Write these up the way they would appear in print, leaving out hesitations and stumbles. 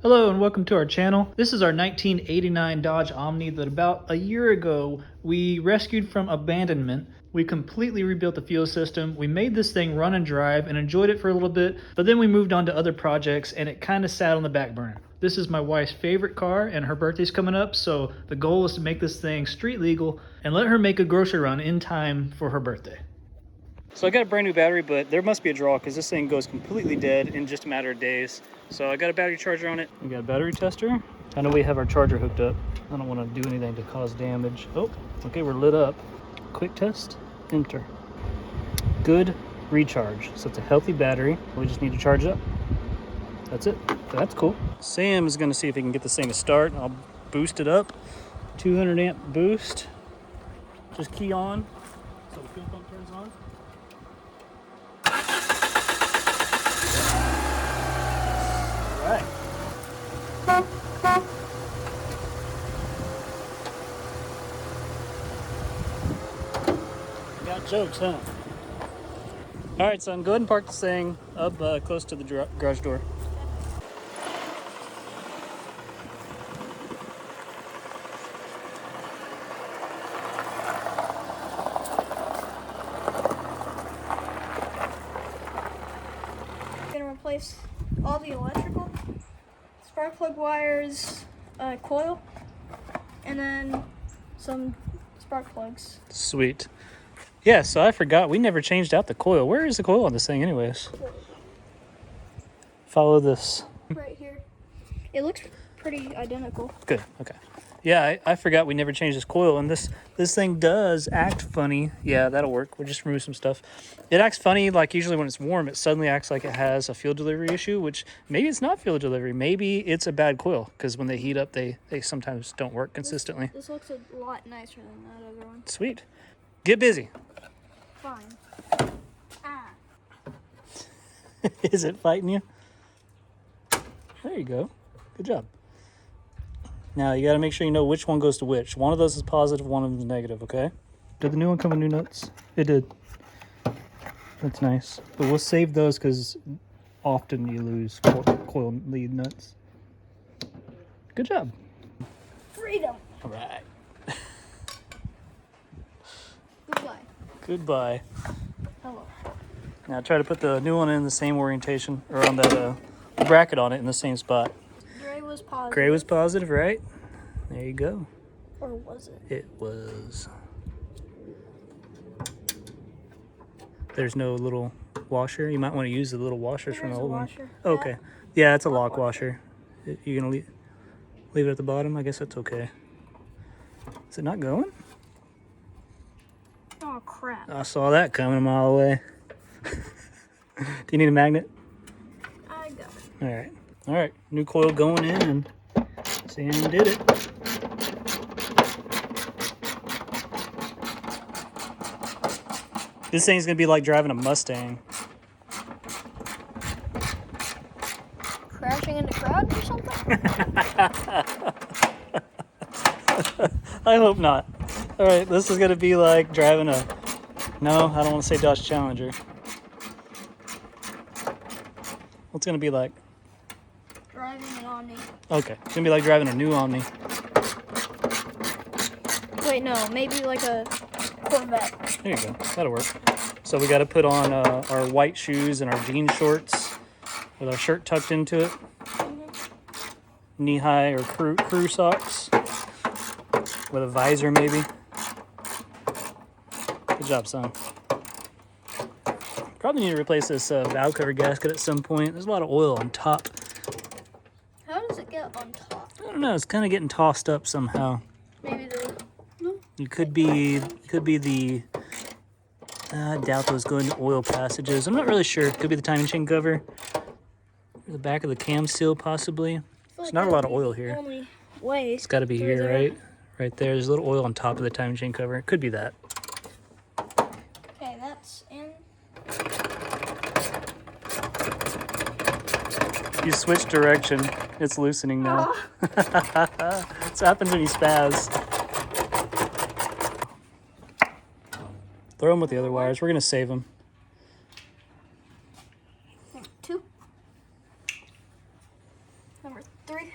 Hello and welcome to our channel. This is our 1989 Dodge Omni that about a year ago we rescued from abandonment. We completely rebuilt the fuel system. We made this thing run and drive and enjoyed it for a little bit, but then we moved on to other projects and it kind of sat on the back burner. This is my wife's favorite car and her birthday's coming up, so the goal is to make this thing street legal and let her make a grocery run in time for her birthday. So I got a brand new battery, but there must be a draw because this thing goes completely dead in just a matter of days. So I got a battery charger on it. We got a battery tester. I know we have our charger hooked up. I don't want to do anything to cause damage. Oh, okay, we're lit up. Quick test, enter. Good recharge. So it's a healthy battery. We just need to charge it up. That's it. So that's cool. Sam is going to see if he can get this thing to start. I'll boost it up. 200 amp boost. Just key on. So the fuel pump turns on. Right. Got jokes, huh? All right, son, go ahead and park this thing up close to the garage door. Gonna replace all the electrical, spark plug wires, coil, and then some spark plugs. Sweet. Yeah, so I forgot we never changed out the coil. Where is the coil on this thing anyways? Follow this. Right here. It looks pretty identical. Good, okay. Yeah, I forgot we never changed this coil, and this thing does act funny. Yeah, that'll work. We'll just remove some stuff. It acts funny, like usually when it's warm, it suddenly acts like it has a fuel delivery issue, which maybe it's not fuel delivery. Maybe it's a bad coil, because when they heat up, they sometimes don't work consistently. This looks a lot nicer than that other one. Sweet. Get busy. Fine. Ah. Is it fighting you? There you go. Good job. Now, you got to make sure you know which one goes to which. One of those is positive, one of them is negative, okay? Did the new one come with new nuts? It did. That's nice. But we'll save those because often you lose coil lead nuts. Good job. Freedom. All right. Goodbye. Goodbye. Hello. Now, try to put the new one in the same orientation, or on that bracket on it in the same spot. Gray was positive. Gray was positive, right? There you go. Or was it? It was. There's no little washer. You might want to use the little washers from the old one. Oh, okay. Yeah, it's a lock washer. You're going to leave it at the bottom? I guess that's okay. Is it not going? Oh, crap. I saw that coming a mile away. Do you need a magnet? I got it. All right. All right. New coil going in, and Sam did it. This thing's going to be like driving a Mustang. Crashing into crowds or something? I hope not. All right, this is going to be like driving a... No, I don't want to say Dodge Challenger. What's it going to be like? Driving an Omni. Okay, it's going to be like driving a new Omni. Wait, no, maybe like a Corvette. There you go. That'll work. So we got to put on our white shoes and our jean shorts with our shirt tucked into it. Knee-high or crew socks with a visor maybe. Good job, son. Probably need to replace this valve cover gasket at some point. There's a lot of oil on top. How does it get on top? I don't know. It's kind of getting tossed up somehow. Maybe the... No? It could be the... I doubt those go into oil passages. I'm not really sure. It could be the timing chain cover. Or the back of the cam seal, possibly. There's not a lot of oil here. Only way. It's got to be here, right? Right there. There's a little oil on top of the timing chain cover. It could be that. Okay, that's in. You switch direction. It's loosening now. This happens when you spaz. Throw them with the other wires. We're going to save them. Number 2. Number 3. 3.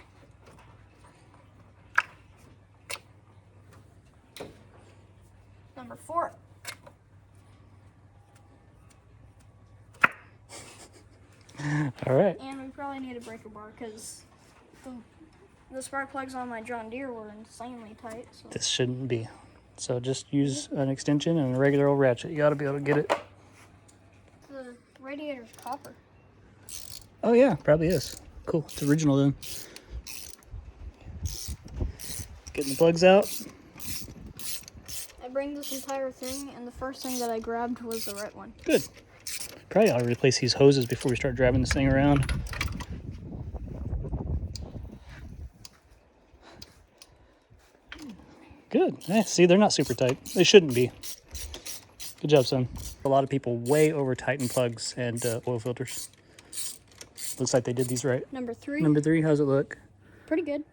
Number 4. All right. And we probably need a breaker bar because the spark plugs on my John Deere were insanely tight. So. This shouldn't be. So just use an extension and a regular old ratchet. You ought to be able to get it. The radiator's copper. Oh yeah, probably is. Cool. It's original then. Getting the plugs out. I bring this entire thing, and the first thing that I grabbed was the right one. Good. Probably ought to replace these hoses before we start driving this thing around. Good. See, they're not super tight. They shouldn't be. Good job, son. A lot of people way over tighten plugs and oil filters. Looks like they did these right. Number 3. Number 3, how's it look? Pretty good.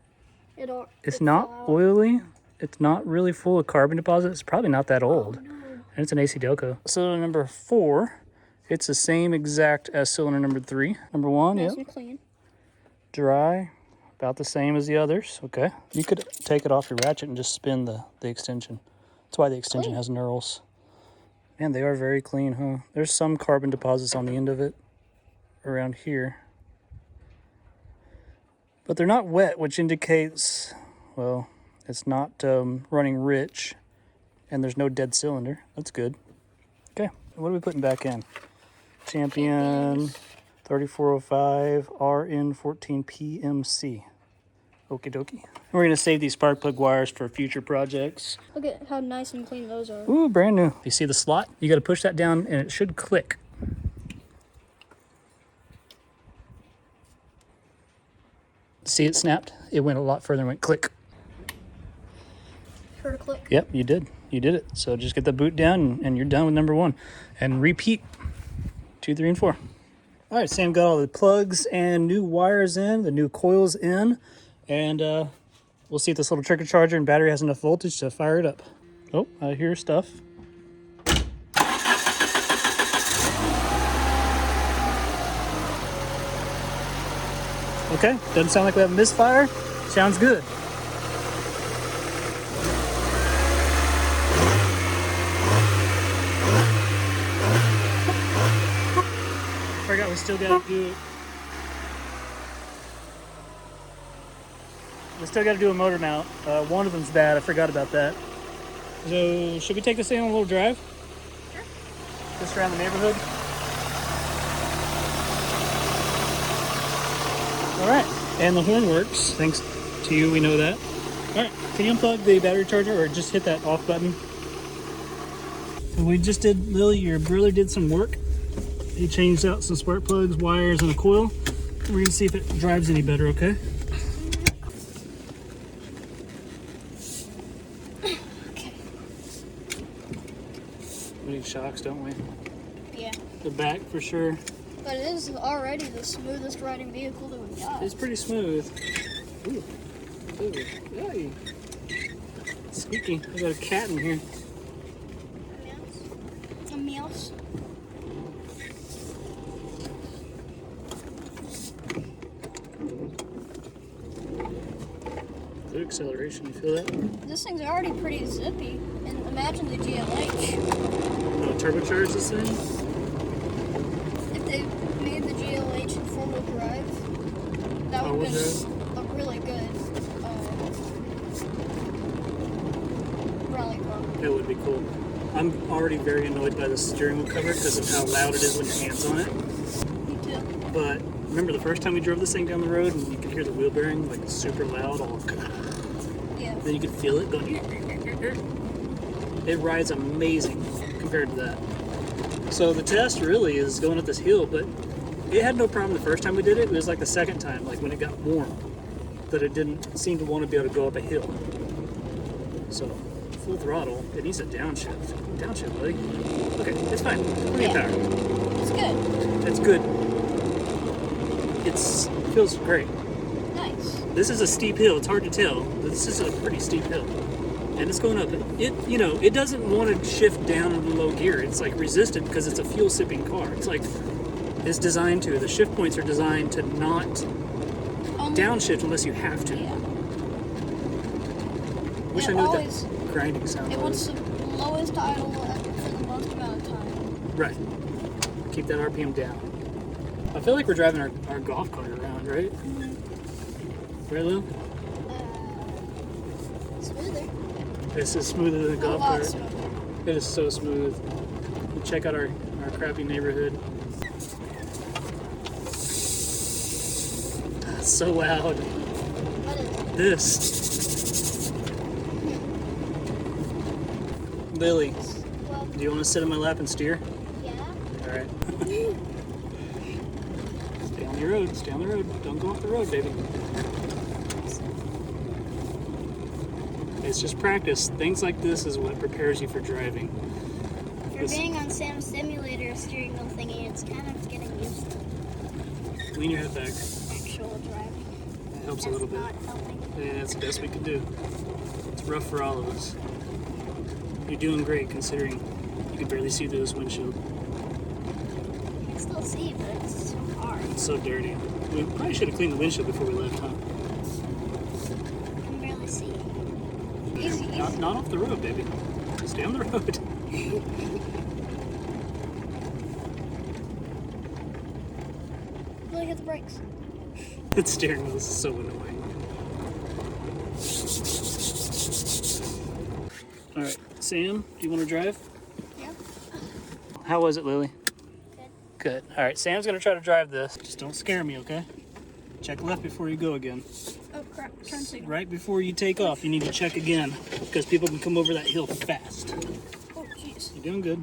It's not oily. It's not really full of carbon deposits. It's probably not that old. Oh, no. And it's an AC Delco. Cylinder number 4, it's the same exact as cylinder number 3. Number 1, Nice yep. and clean. Dry. About the same as the others. Okay. You could take it off your ratchet and just spin the extension. That's why the extension has knurls. Man, they are very clean, huh? There's some carbon deposits on the end of it around here. But they're not wet, which indicates, well, it's not running rich. And there's no dead cylinder. That's good. Okay. What are we putting back in? Champion 3405 RN14 PMC. Okie dokie. We're going to save these spark plug wires for future projects. Look at how nice and clean those are. Ooh, brand new. You see the slot? You got to push that down and it should click. See it snapped? It went a lot further and went click. Heard a click. Yep, you did. You did it. So just get the boot down and you're done with number 1. And repeat 2, 3, and 4. All right, Sam got all the plugs and new wires in, the new coils in, and we'll see if this little trickle charger and battery has enough voltage to fire it up. Oh, I hear stuff. Okay, doesn't sound like we have a misfire. Sounds good. Forgot we still got to do. We still got to do a motor mount. One of them's bad. I forgot about that. So should we take this thing on a little drive? Sure. Just around the neighborhood. All right, and the horn works. Thanks to you, we know that. All right, can you unplug the battery charger or just hit that off button? So we just did, Lily, your brother did some work. He changed out some spark plugs, wires, and a coil. We're gonna see if it drives any better, okay? Okay. We need shocks, don't we? Yeah. The back for sure. But it is already the smoothest riding vehicle that we've got. It's pretty smooth. Ooh. Ooh. Yay. Squeaky. I got a cat in here. A mouse. Good acceleration, you feel that? This thing's already pretty zippy. And imagine the GLH. Oh, turbocharge this thing? If they made the GLH in four-wheel drive, that would have been a really good rally car. That would be cool. I'm already very annoyed by the steering wheel cover because of how loud it is when your hand's on it. Me too. But remember the first time we drove this thing down the road and you could hear the wheel bearing like super loud, all Yeah. then you could feel it going. It rides amazing compared to that. So the test really is going up this hill, but it had no problem the first time we did it. It was like the second time, like when it got warm, that it didn't seem to want to be able to go up a hill. So full throttle, it needs a downshift. Downshift, buddy. Okay, it's fine. Plenty of power. It's good. It's good. It feels great. Nice. This is a steep hill. It's hard to tell, but this is a pretty steep hill. And it's going up. It doesn't want to shift down into low gear. It's like resistant because it's a fuel sipping car. It's like, it's designed to. The shift points are designed to not downshift unless you have to. Yeah. Wish I knew what that grinding sound It was. wants the lowest idle for the most amount of time. Right. Keep that RPM down. I feel like we're driving our golf cart around, right? Mm-hmm. Right, Lou? Smoother. This is smoother than a A golf lot cart. smoother. It is so smooth. Check out our crappy neighborhood. It's so loud. What is it? This. Lily, Well, do you want to sit on my lap and steer? yeah. All right. Stay on the road. Stay on the road. Don't go off the road, baby. It's just practice. Things like this is what prepares you for driving. For being on Sam's simulator steering wheel thingy, it's kind of getting used to Lean your head back. actual driving. It helps That's a little bit. not helping. Yeah, that's the best we can do. It's rough for all of us. You're doing great considering you can barely see through this windshield. I can still see, but it's so hard. It's so dirty. We probably should have cleaned the windshield before we left, huh? I can barely see. Easy. Not off the road, baby. Stay on the road. Look at the brakes. The steering wheel is so annoying. All right, Sam, do you want to drive? Yep. How was it, Lily? Good. Good. All right, Sam's gonna try to drive this. Just don't scare me, okay? Check left before you go again. Oh crap! Turn signal. Right before you take off, you need to check again because people can come over that hill fast. Oh jeez. You're doing good.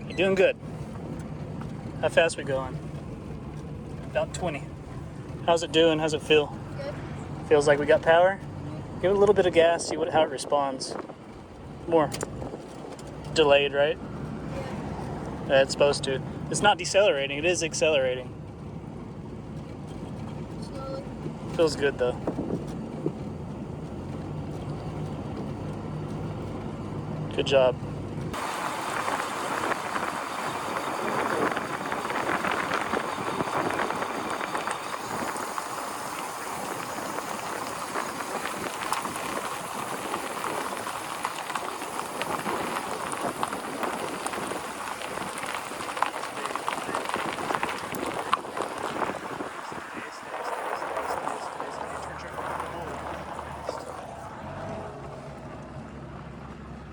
You're doing good. How fast we going? About 20. How's it doing? How's it feel? Good. Feels like we got power? Give it a little bit of gas, see how it responds. More delayed, right? Yeah, it's supposed to. It's not decelerating, it is accelerating. Slowly. Feels good though. Good job.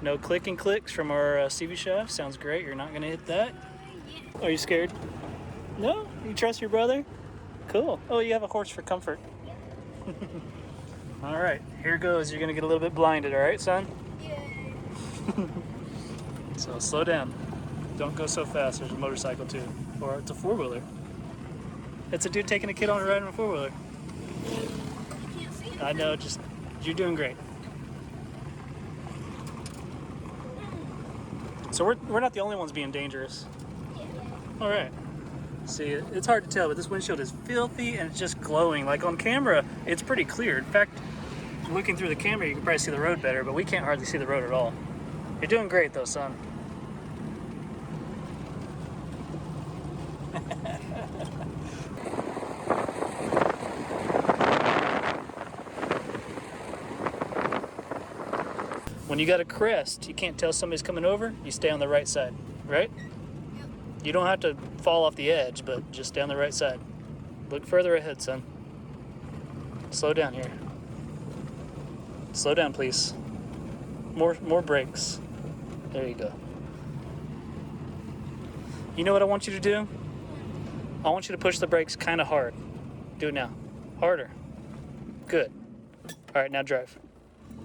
No clicking clicks from our CV shaft. Sounds great. You're not going to hit that. Are you scared? No? You trust your brother? Cool. Oh, you have a horse for comfort. All right, here goes. You're going to get a little bit blinded, all right, son? Yay. So slow down. Don't go so fast. There's a motorcycle too. Or it's a four-wheeler. It's a dude taking a kid on a ride on a four-wheeler. I can't see it. I know, just, you're doing great. So we're not the only ones being dangerous. All right. See, it's hard to tell, but this windshield is filthy and it's just glowing. Like on camera, it's pretty clear. In fact, looking through the camera, you can probably see the road better, but we can't hardly see the road at all. You're doing great though, son. When you got a crest, you can't tell somebody's coming over, you stay on the right side, right? Yep. You don't have to fall off the edge, but just stay on the right side. Look further ahead, son. Slow down here. Slow down, please. More brakes. There you go. You know what I want you to do? I want you to push the brakes kind of hard. Do it now. Harder. Good. All right, now drive.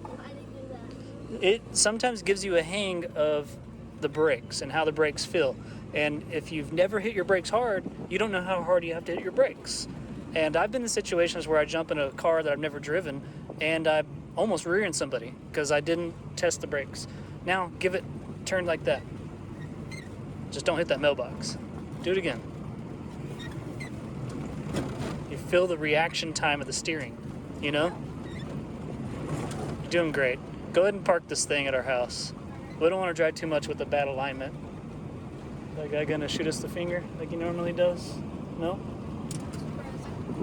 I didn't do that. It sometimes gives you a hang of the brakes and how the brakes feel. And if you've never hit your brakes hard, you don't know how hard you have to hit your brakes. And I've been in situations where I jump in a car that I've never driven and I almost rear-end somebody because I didn't test the brakes. Now give it, turn like that. Just don't hit that mailbox. Do it again. You feel the reaction time of the steering, you know? You're doing great. Go ahead and park this thing at our house. We don't want to drive too much with the bad alignment. That guy gonna shoot us the finger like he normally does? No?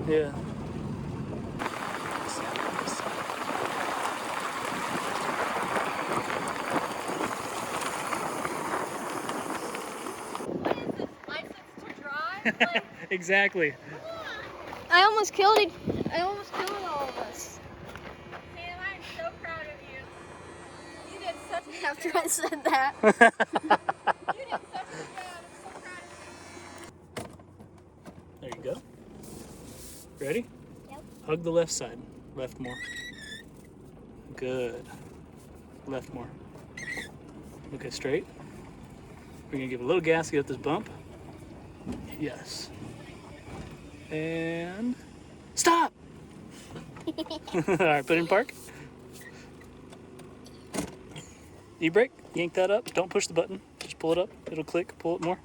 Yeah. License to drive? Like, Exactly. I almost killed it. I almost killed all of us. Sam, I'm so proud of you. You did such a After I said that. you did such a good job. I'm so proud of you. There you go. Ready? Yep. Hug the left side. Left more. Good. Left more. Okay, straight. We're gonna give a little gas to get up this bump. Yes. And stop! Alright, put it in park. E-brake, yank that up. Don't push the button. Just pull it up. It'll click. Pull it more.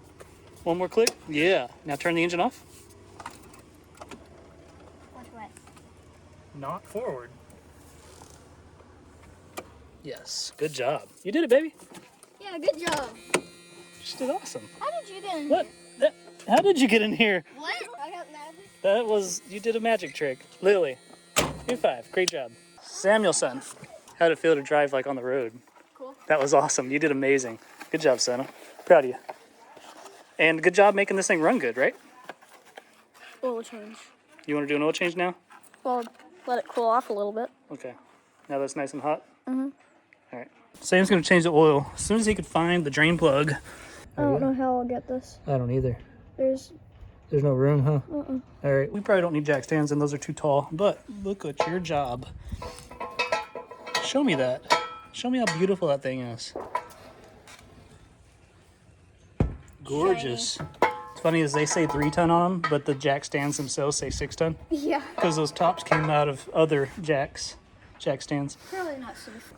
One more click. Yeah. Now turn the engine off. Which way? Not forward. Yes. Good job. You did it, baby. Yeah, good job. You just did awesome. How did you get in? What? How did you get in here? What? I got magic. That was, you did a magic trick. Lily, you're 5. Great job. Samuelson, how'd it feel to drive like on the road? Cool. That was awesome. You did amazing. Good job, Santa. Proud of you. And good job making this thing run good, right? Oil change. You want to do an oil change now? Well, let it cool off a little bit. Okay. Now that's nice and hot? Mm-hmm. All right. Sam's going to change the oil as soon as he could find the drain plug. I don't know how I'll get this. I don't either. There's no room, huh? Uh-uh. All right. We probably don't need jack stands, and those are too tall. But look at your job. Show me that. Show me how beautiful that thing is. Gorgeous. It's funny is they say 3-ton on them, but the jack stands themselves say 6-ton Yeah. because those tops came out of other jack stands. Probably not safe.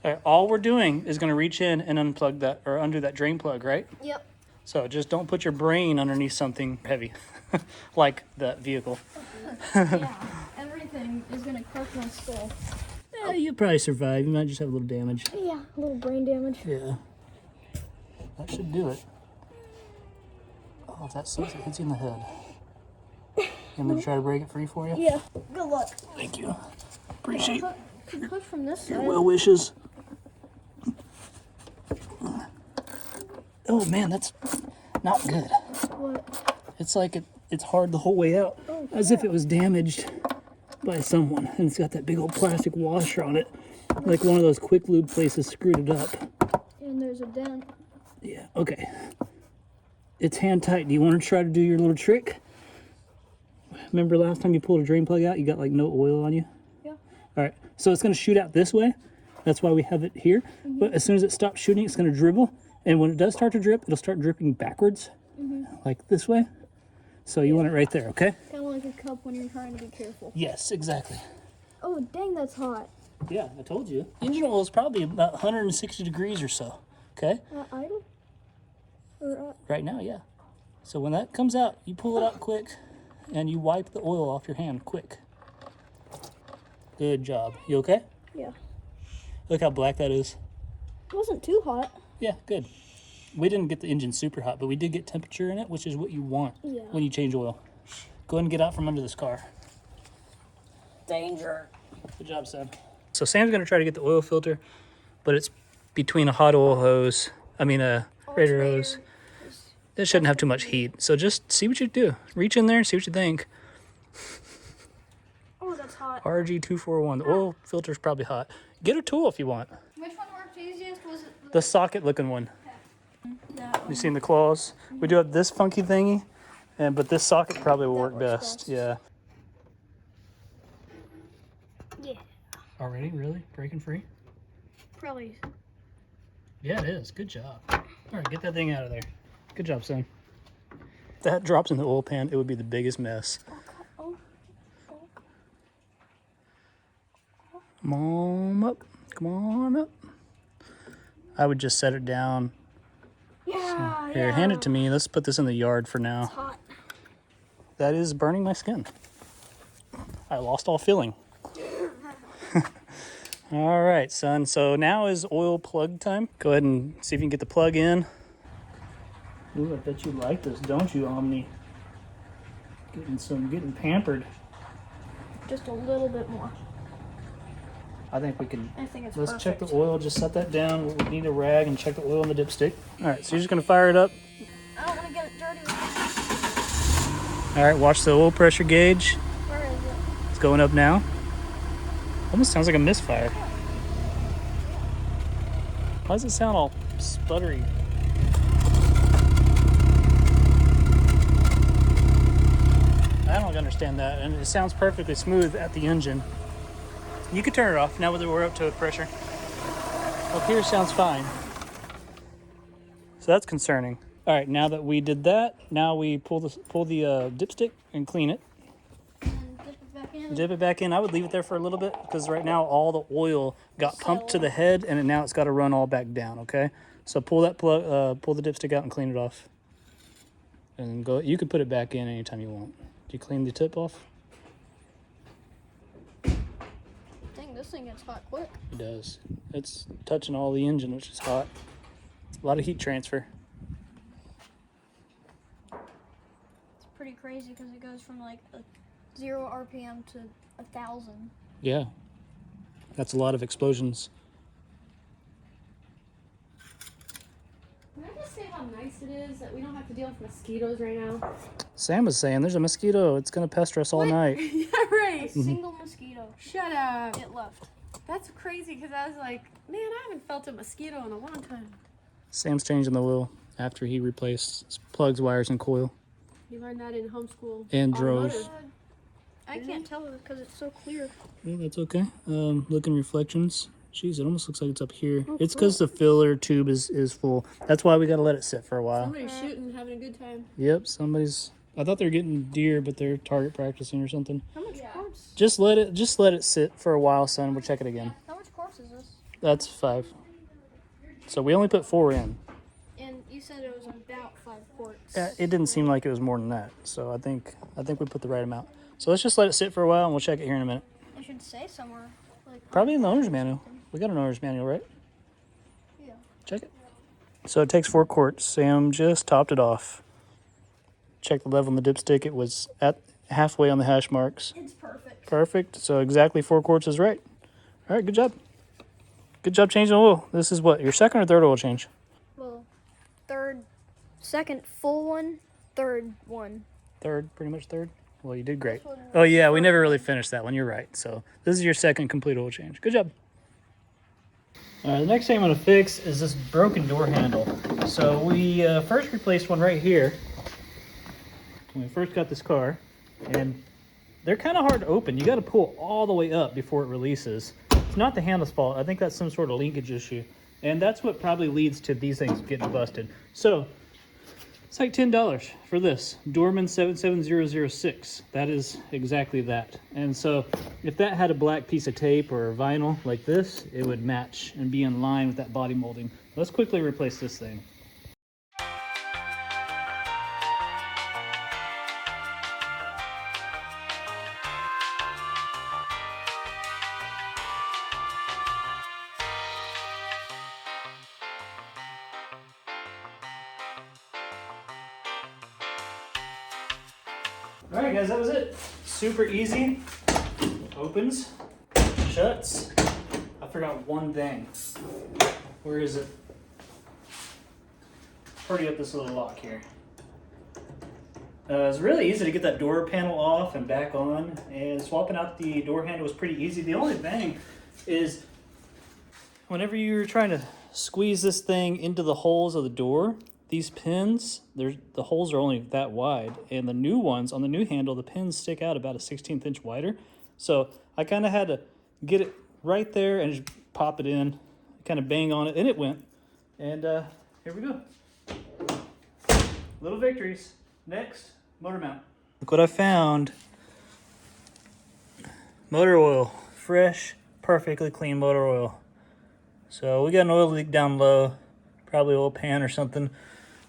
All right, all we're doing is going to reach in and unplug that or undo that drain plug, right? Yep. So just don't put your brain underneath something heavy, like that vehicle. Yeah. Everything is gonna crush my skull. You'll probably survive. You might just have a little damage. Yeah, a little brain damage. Yeah. That should do it. Oh, if that sucks, it hits you in the head. You want me to try to break it free for you? Yeah. Good luck. Thank you. Appreciate Can push from this your side. well wishes. Oh man, that's not good. What? It's like it's hard the whole way out, as if it was damaged by someone, and it's got that big old plastic washer on it, like one of those quick lube places screwed it up. And there's a dent. Yeah, okay. It's hand tight. Do you want to try to do your little trick? Remember last time you pulled a drain plug out, you got like no oil on you? Yeah. All right, so it's going to shoot out this way. That's why we have it here. But as soon as it stops shooting, it's going to dribble. And when it does start to drip, it'll start dripping backwards, like this way. So you want it right there, okay? Kind of like a cup when you're trying to be careful. Yes, exactly. Oh, dang, that's hot. Yeah, I told you. Engine oil is probably about 160 degrees or so, okay? Idle? Or, Right now, yeah. So when that comes out, you pull it out quick, and you wipe the oil off your hand quick. Good job. You okay? yeah. Look how black that is. It wasn't too hot. Yeah, good. We didn't get the engine super hot, but we did get temperature in it, which is what you want when you change oil. Go ahead and get out from under this car. Danger. Good job, Sam. So Sam's going to try to get the oil filter, but it's between a hot oil hose, a radiator hose. It shouldn't have too much heat. So just see what you do. Reach in there and see what you think. Oh, that's hot. RG241. The oil filter's probably hot. Get a tool if you want. Which one worked easiest? Was it The socket looking one. that You seen the claws? We do have this funky thingy, but this socket probably will work works best. best. Yeah. Yeah. Already? Really? Breaking free? Probably. Yeah, it is. Good job. All right, get that thing out of there. Good job, Sam. If that drops in the oil pan, it would be the biggest mess. Oh. Come on up. Come on up. I would just set it down. Yeah. Here, hand it to me. Let's put this in the yard for now. It's hot. That is burning my skin. I lost all feeling. All right, son. So now is oil plug time. Go ahead and see if you can get the plug in. Ooh, I bet you like this, don't you, Omni? Getting pampered. Just a little bit more. I think we can. I think it's Let's perfect. check the oil. Just set that down. We need a rag and check the oil in the dipstick. All right, so you're just gonna fire it up. I don't want to get it dirty. All right, watch the oil pressure gauge. Where is it? It's going up now. Almost sounds like a misfire. Why does it sound all sputtery? I don't understand that, and it sounds perfectly smooth at the engine. You can turn it off now that we're up to pressure. Up here sounds fine. So that's concerning. All right, now that we did that, now we pull the dipstick and clean it. And dip it back in. Dip it back in. I would leave it there for a little bit because right now all the oil got pumped to the head and now it's got to run all back down. Okay, so pull that plug, pull the dipstick out and clean it off. And go. You can put it back in anytime you want. Do you clean the tip off? Dang, this thing gets hot quick. It does. It's touching all the engine, which is hot. A lot of heat transfer. It's pretty crazy because it goes from like a 0 RPM to 1,000. Yeah, that's a lot of explosions. Can I just say how nice it is that we don't have to deal with mosquitoes right now? Sam was saying there's a mosquito. It's gonna pester us all night. Yeah, right. Single mosquito. Shut up. It left. That's crazy because I was like, man, I haven't felt a mosquito in a long time. Sam's changing the oil after he replaced plugs, wires, and coil. You learned that in homeschool. And drove. automotive. I can't tell because it's so clear. Yeah, that's okay. Looking reflections. Jeez, it almost looks like it's up here. Oh, It's cool. because the filler tube is full. That's why we gotta let it sit for a while. Somebody's shooting, having a good time. Yep, somebody's. I thought they were getting deer, but they're target practicing or something. How much Yeah. quarts? Just let it sit for a while, son. We'll check it again. How much quarts is this? That's 5. So we only put 4 in. And you said it was about 5 quarts. It didn't seem like it was more than that. So I think we put the right amount. So let's just let it sit for a while, and we'll check it here in a minute. It should say somewhere. Like Probably in the owner's manual. We got an owner's manual, right? Yeah. Check it. So it takes 4 quarts. Sam just topped it off. Check the level in the dipstick. It was at halfway on the hash marks. It's perfect. Perfect. So exactly 4 quarts is right. All right, good job. Good job changing oil. This is what, your second or third oil change? Well, second full one, third one. Third, pretty much third. Well, you did great. This one Oh yeah, we never really finished that one. You're right. So this is your second complete oil change. Good job. All right, the next thing I'm going to fix is this broken door handle. So we first replaced one right here when we first got this car, and they're kind of hard to open. You got to pull all the way up before it releases. It's not the handle's fault. I think that's some sort of linkage issue, and that's what probably leads to these things getting busted. So it's like $10 for this Dorman 77006. That is exactly that. And so if that had a black piece of tape or vinyl like this, it would match and be in line with that body molding. Let's quickly replace this thing. All right, guys, that was it. Super easy. Opens, shuts. I forgot one thing. Where is it? Party up this little lock here. It's really easy to get that door panel off and back on, and swapping out the door handle was pretty easy. The only thing is whenever you're trying to squeeze this thing into the holes of the door, these pins, the holes are only that wide, and the new ones on the new handle, the pins stick out about a 1/16 inch wider. So I kind of had to get it right there and just pop it in, kind of bang on it, and it went. And here we go. Little victories. Next, motor mount. Look what I found. Motor oil, fresh, perfectly clean motor oil. So we got an oil leak down low, probably oil pan or something.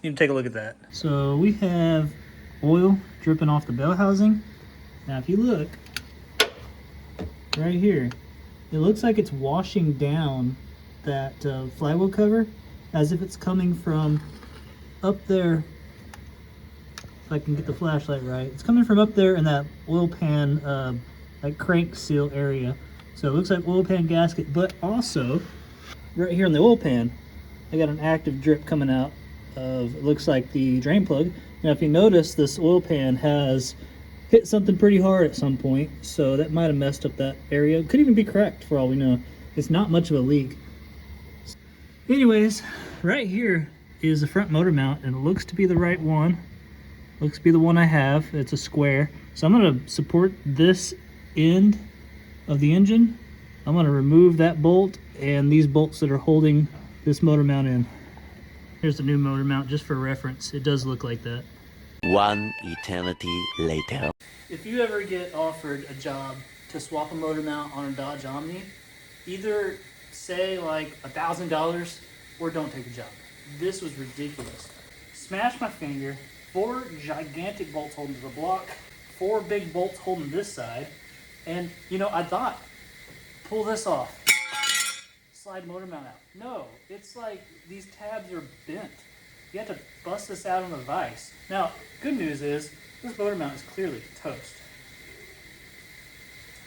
You can take a look at that. So we have oil dripping off the bell housing. Now if you look right here, it looks like it's washing down that flywheel cover as if it's coming from up there. If I can get the flashlight right, it's coming from up there in that oil pan like crank seal area. So it looks like oil pan gasket, but also right here in the oil pan I got an active drip coming out of, it looks like the drain plug. Now if you notice, this oil pan has hit something pretty hard at some point, so that might have messed up that area. It could even be cracked for all we know. It's not much of a leak. Anyways, right here is the front motor mount, and it looks to be the right one. Looks to be the one I have. It's a square. So I'm going to support this end of the engine. I'm going to remove that bolt and these bolts that are holding this motor mount in. Here's the new motor mount just for reference. It does look like that. One eternity later. If you ever get offered a job to swap a motor mount on a Dodge Omni, either say like $1,000 or don't take the job. This was ridiculous. Smashed my finger, 4 gigantic bolts holding to the block, 4 big bolts holding this side, and you know, I thought, pull this off, slide motor mount out. No, it's like these tabs are bent. You have to bust this out on the vise. Now, good news is, this motor mount is clearly toast.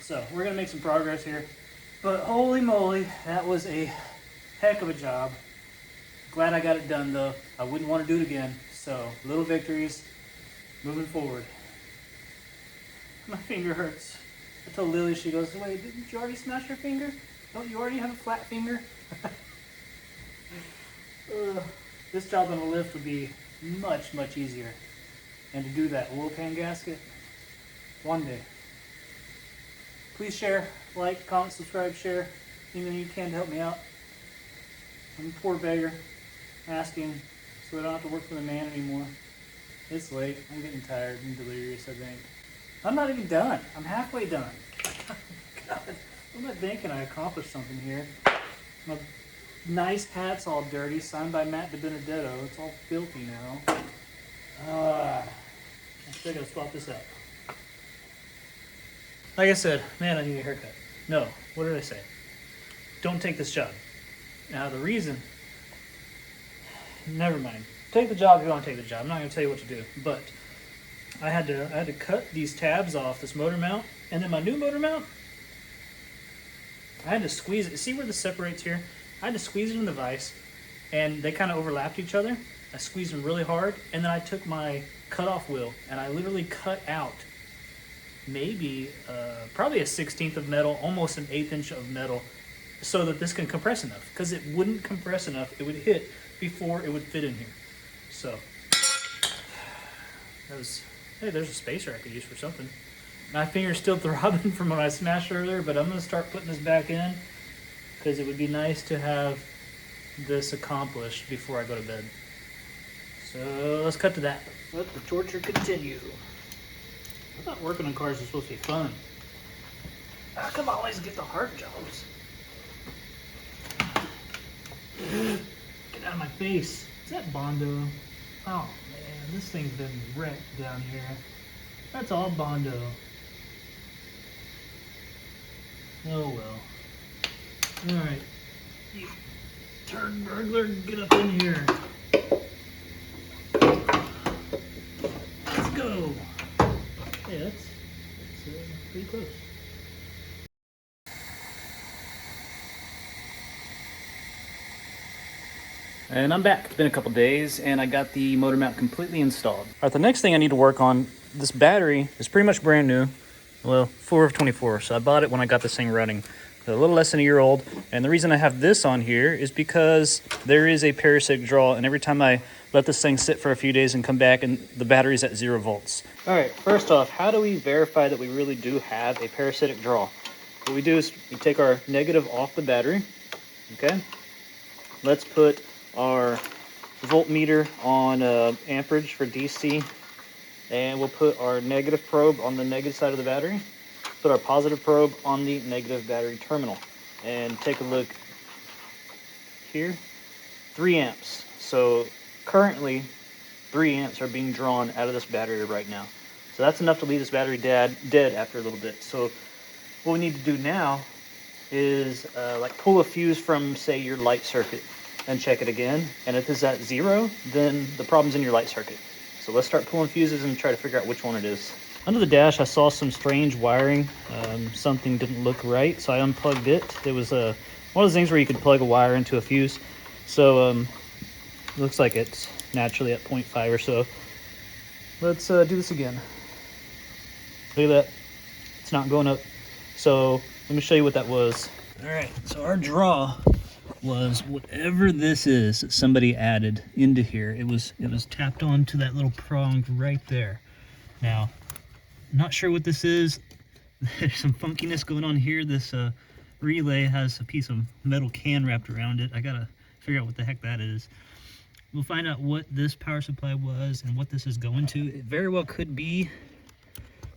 So, we're gonna make some progress here. But holy moly, that was a heck of a job. Glad I got it done though. I wouldn't want to do it again. So, little victories, moving forward. My finger hurts. I told Lily, she goes, wait, didn't you already smash your finger? Don't you already have a flat finger? This job on the lift would be much, much easier. And to do that oil pan gasket, one day. Please share, like, comment, subscribe, share. Anything you can to help me out. I'm a poor beggar, asking so I don't have to work for the man anymore. It's late. I'm getting tired and delirious, I think. I'm not even done. I'm halfway done. God, I'm not thinking I accomplished something here. My nice hat's all dirty, signed by Matt DiBenedetto. It's all filthy now. I still gotta swap this out. Like I said, man, I need a haircut. No, what did I say? Don't take this job. Now the reason, never mind. Take the job if you want to take the job. I'm not gonna tell you what to do, but I had to cut these tabs off this motor mount, and then my new motor mount, I had to squeeze it. See where this separates here? I had to squeeze it in the vise, and they kind of overlapped each other. I squeezed them really hard, and then I took my cutoff wheel, and I literally cut out maybe probably a 1/16 of metal, almost an 1/8 inch of metal, so that this can compress enough, because it wouldn't compress enough. It would hit before it would fit in here. So that was, hey, there's a spacer I could use for something. My finger's still throbbing from when I smashed earlier, but I'm going to start putting this back in because it would be nice to have this accomplished before I go to bed. So let's cut to that. Let the torture continue. I thought working on cars was supposed to be fun. How come I always get the hard jobs? Get out of my face. Is that Bondo? Oh man, this thing's been wrecked down here. That's all Bondo. Oh well. Alright. You turd burglar, get up in here. Let's go. Hey, that's pretty close. And I'm back. It's been a couple days, and I got the motor mount completely installed. All right, the next thing I need to work on, this battery is pretty much brand new. Well, 4 of 24, so I bought it when I got this thing running. It's a little less than a year old, and the reason I have this on here is because there is a parasitic draw, and every time I let this thing sit for a few days and come back, and the battery's at 0 volts. All right, first off, how do we verify that we really do have a parasitic draw? What we do is we take our negative off the battery, okay? Let's put our voltmeter on amperage for DC, and we'll put our negative probe on the negative side of the battery, put our positive probe on the negative battery terminal, and take a look here. 3 amps. So currently 3 amps are being drawn out of this battery right now. So that's enough to leave this battery dead after a little bit. So what we need to do now is like pull a fuse from, say, your light circuit and check it again. And if it's at 0, then the problem's in your light circuit. So let's start pulling fuses and try to figure out which one it is. Under the dash, I saw some strange wiring. Something didn't look right, so I unplugged it. It was one of those things where you could plug a wire into a fuse. So it looks like it's naturally at 0.5 or so. Let's do this again. Look at that. It's not going up. So let me show you what that was. All right, so our draw was whatever this is that somebody added into here. It was tapped onto that little prong right there. Now, not sure what this is. There's some funkiness going on here. This relay has a piece of metal can wrapped around it. I gotta figure out what the heck that is. We'll find out what this power supply was and what this is going to. It very well could be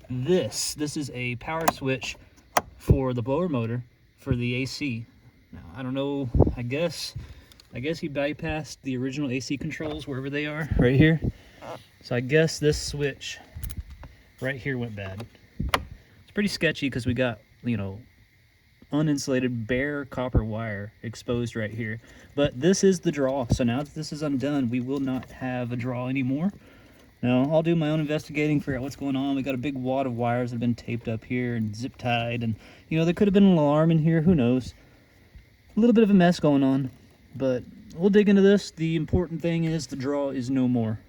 this. This is a power switch for the blower motor for the AC. Now, I don't know, I guess he bypassed the original AC controls wherever they are, right here. So I guess this switch right here went bad. It's pretty sketchy because we got, you know, uninsulated bare copper wire exposed right here. But this is the draw. So now that this is undone, we will not have a draw anymore. Now, I'll do my own investigating, figure out what's going on. We got a big wad of wires that have been taped up here and zip tied, and you know, there could have been an alarm in here, who knows. A little bit of a mess going on, but we'll dig into this. The important thing is the draw is no more.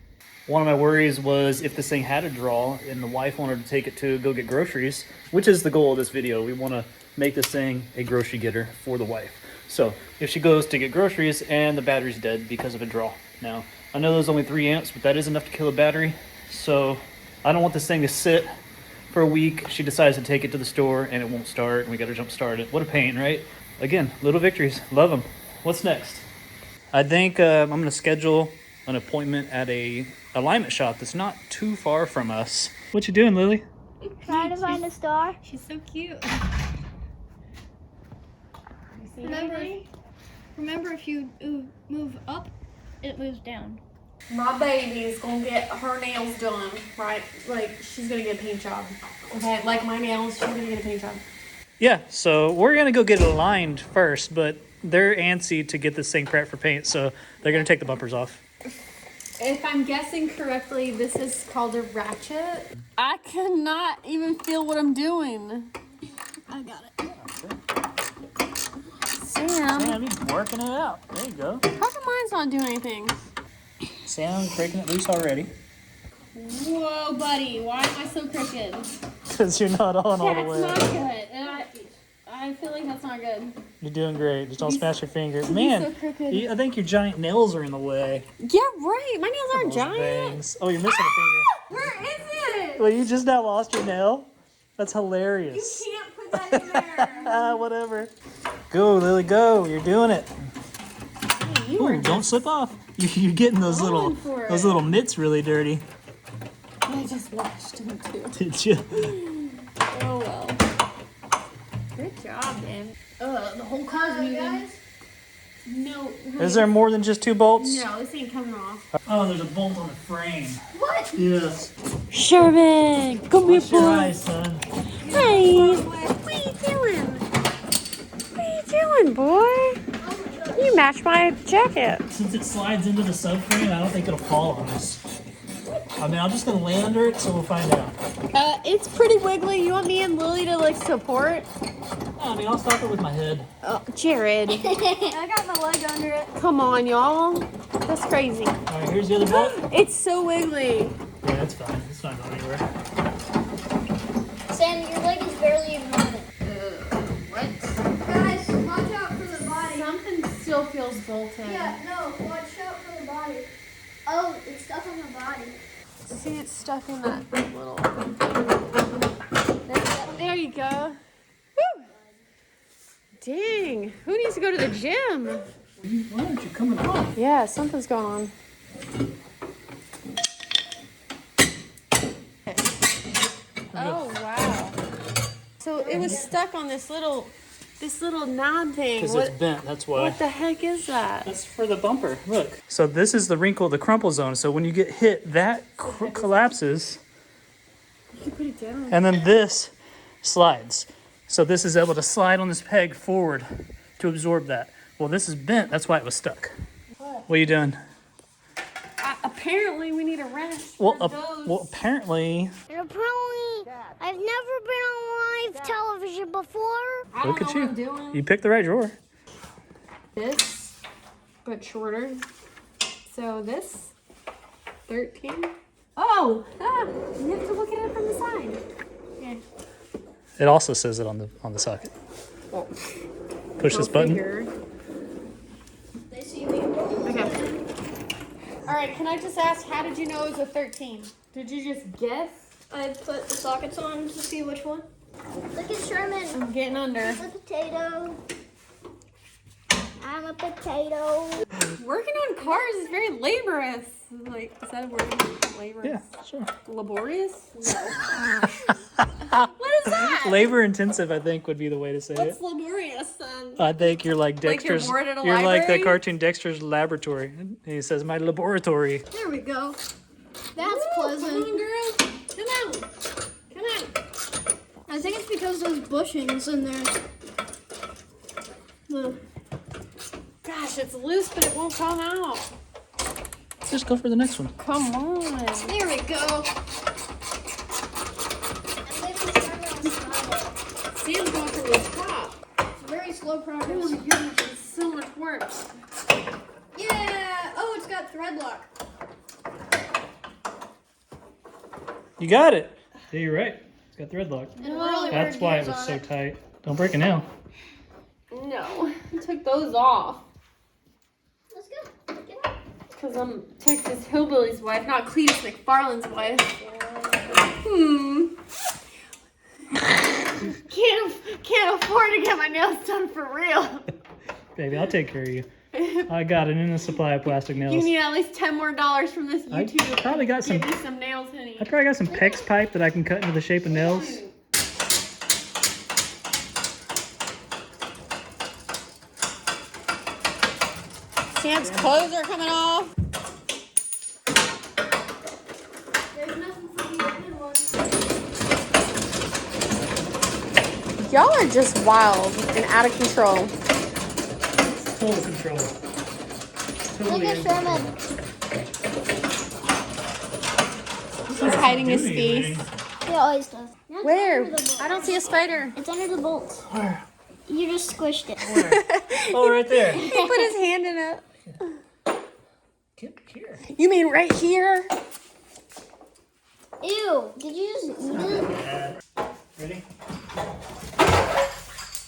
One of my worries was if this thing had a draw and the wife wanted to take it to go get groceries, which is the goal of this video. We want to make this thing a grocery getter for the wife. So if she goes to get groceries and the battery's dead because of a draw. Now, I know there's only 3 amps, but that is enough to kill a battery. So I don't want this thing to sit for a week. She decides to take it to the store and it won't start and we got to jump start it. What a pain, right? Again, little victories, love them. What's next? I think I'm going to schedule an appointment at a alignment shop that's not too far from us. What you doing, Lily? Trying to find a star. She's so cute. Remember if you move up, it moves down. My baby is gonna get her nails done, right? Like, she's gonna get a paint job. Okay, like my nails, she's gonna get a paint job. Yeah, so we're going to go get it aligned first, but they're antsy to get this thing prepped for paint, so they're going to take the bumpers off. If I'm guessing correctly, this is called a ratchet. I cannot even feel what I'm doing. I got it. Sam, He's working it out. There you go. how come mine's not doing anything? Sam's breaking it loose already. Whoa, buddy, why am I so crooked? Because you're not on all the That's way. not good. And I feel like that's not good. You're doing great. Just don't smash your finger. so Man, crooked. I think your giant nails are in the way. Yeah, right. My nails aren't Those giant. bangs. Oh, you're missing a finger. Where is it? Well, you just now lost your nail? That's hilarious. You can't put that in there. Whatever. Go, Lily, go. You're doing it. You Ooh, were don't slip off. You're getting those Going for it. little mitts really dirty. I just washed them too. Did you? Oh well. Good job, man. The whole car's moving. Guys, No. Is there more than just 2 bolts? No, this ain't coming off. Oh, there's a bolt on the frame. what? Yes. Sherman, come Watch your eyes, son. Hey, what are you doing? What are you doing, boy? You match my jacket. Since it slides into the subframe, I don't think it'll fall on us. I mean, I'm just gonna lay under it, so we'll find out. It's pretty wiggly. You want me and Lily to like support? I mean, I'll stop it with my head. Oh, Jared. I got my leg under it. Come on, y'all. That's crazy. All right, here's the other bolt. It's so wiggly. Yeah, that's fine. It's not going anywhere. Sam, your leg is barely even on it. What? Guys, watch out for the body. Something still feels bolted. Yeah, no, watch out for the body. Oh, it's stuck on the body. See, it's stuck in that little. There you go. Woo! Dang. Who needs to go to the gym? Why aren't you coming off? Yeah, something's going on. Oh, wow. So it was stuck on this little knob thing. Because it's bent, that's why. What the heck is that? That's for the bumper. Look. So this is the wrinkle, the crumple zone. So when you get hit, that collapses, You can put it down. and then this slides. So this is able to slide on this peg forward to absorb that. Well, this is bent. That's why it was stuck. What are you doing? Apparently, we need a wrench. Well, for those. apparently. And apparently, I've never been on live television before. I Look don't at know you. what I'm doing. You picked the right drawer. This, but shorter. So this, 13. Oh, you have to look at it from the side. Yeah. It also says it on the socket. Well, Push this button. They see me. Okay. All right, can I just ask, how did you know it was a 13? Did you just guess? I put the sockets on to see which one. Look at Sherman. I'm getting under. He's a potato. I'm a potato. Working on cars is very laborious. Like, is that a word? Laborious? Yeah, sure. Laborious? No. What is that? Labor intensive, I think, would be the way to say What's it. laborious then? I think you're like Like you're Dexter's. bored at a You're like the library? cartoon Dexter's Laboratory. And he says, "My laboratory." There we go. That's Come pleasant. on, girl. Come on. Come on. I think it's because those bushings in there. The Gosh, it's loose, but it won't come out. Just go for the next one. Come on. There we go. Sam's going from the top. It's very slow Oh progress. my goodness, it's so much work. Yeah. Oh, it's got thread lock. You got it. Yeah, you're right. It's got thread lock. And really That's weird why it gears was on so tight. Don't break it now. No, I took those off. Let's go. Get out. Because I'm Texas Hillbilly's wife, not Cletus McFarland's wife. Can't afford to get my nails done for real. Baby, I'll take care of you. I got an endless supply of plastic nails. You need at least $10 more from this I YouTube. probably got some. Give me some nails, honey. I probably got some PEX pipe that I can cut into the shape of nails. Sam's clothes are coming off. There's nothing for you to do on. Y'all are just wild and out of control. Total control. Look at Sherman. He's hiding his face. He always does. No, it's Where? under the bolt. I don't see a spider. It's under the bolt. Where? You just squished it. Oh, right there. He put his hand in it. Get here. You mean right here? Ew. Did you just eat it? Ready?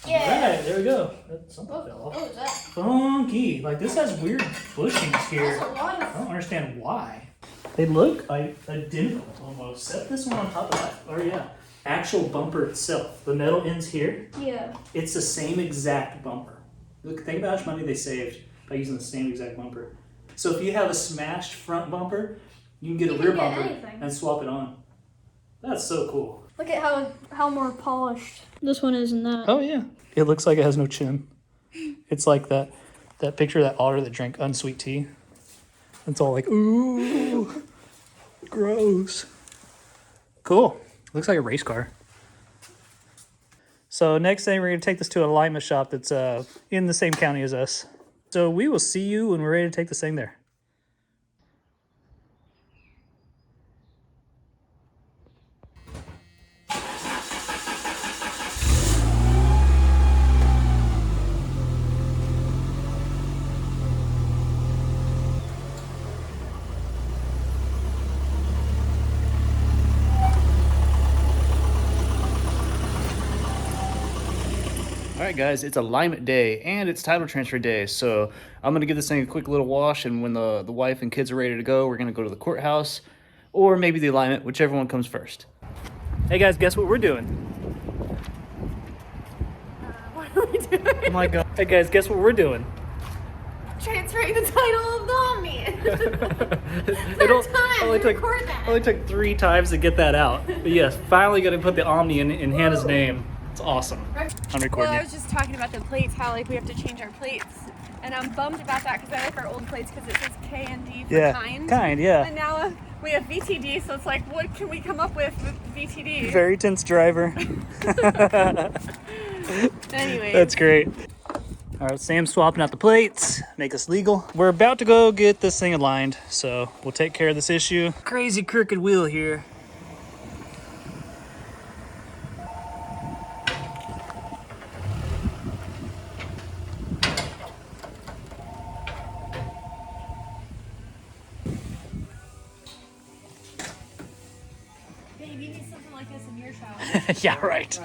Yeah. Right, there we go. Something fell off. What was that? Funky. Like, this has weird bushings here. That's a lot I of. don't understand why. They look like identical almost. Set this one on top of that. Oh, yeah. Actual bumper itself. The metal ends here. Yeah. It's the same exact bumper. Look, think about how much money they saved by using the same exact bumper. So if you have a smashed front bumper, you can get a You rear can get bumper anything. and swap it on. That's so cool. Look at how more polished this one is than that. Oh yeah. It looks like it has no chin. It's like that picture of that otter that drank unsweet tea. It's all like, ooh, gross. Cool. Looks like a race car. So next thing, we're going to take this to an alignment shop that's in the same county as us. So we will see you when we're ready to take this thing there. All right, guys, it's alignment day and it's title transfer day. So I'm going to give this thing a quick little wash. And when the wife and kids are ready to go, we're going to go to the courthouse or maybe the alignment, whichever one comes first. Hey, guys, guess what we're doing? What are we doing? Oh, my God. Hey, guys, guess what we're doing? Transferring the title of the Omni. Only took 3 times to get that out. But yes, finally going to put the Omni in Hannah's name. It's awesome. I'm recording Well, I you. was just talking about the plates, how like we have to change our plates. And I'm bummed about that because I like our old plates because it says K and D for kind. Kind, yeah. And now We have VTD, so it's like, what can we come up with VTD? Very tense driver. Anyway. That's great. All right, Sam's swapping out the plates, make us legal. We're about to go get this thing aligned, so we'll take care of this issue. Crazy crooked wheel here. Babe, you need something like this in your shower. Yeah, right.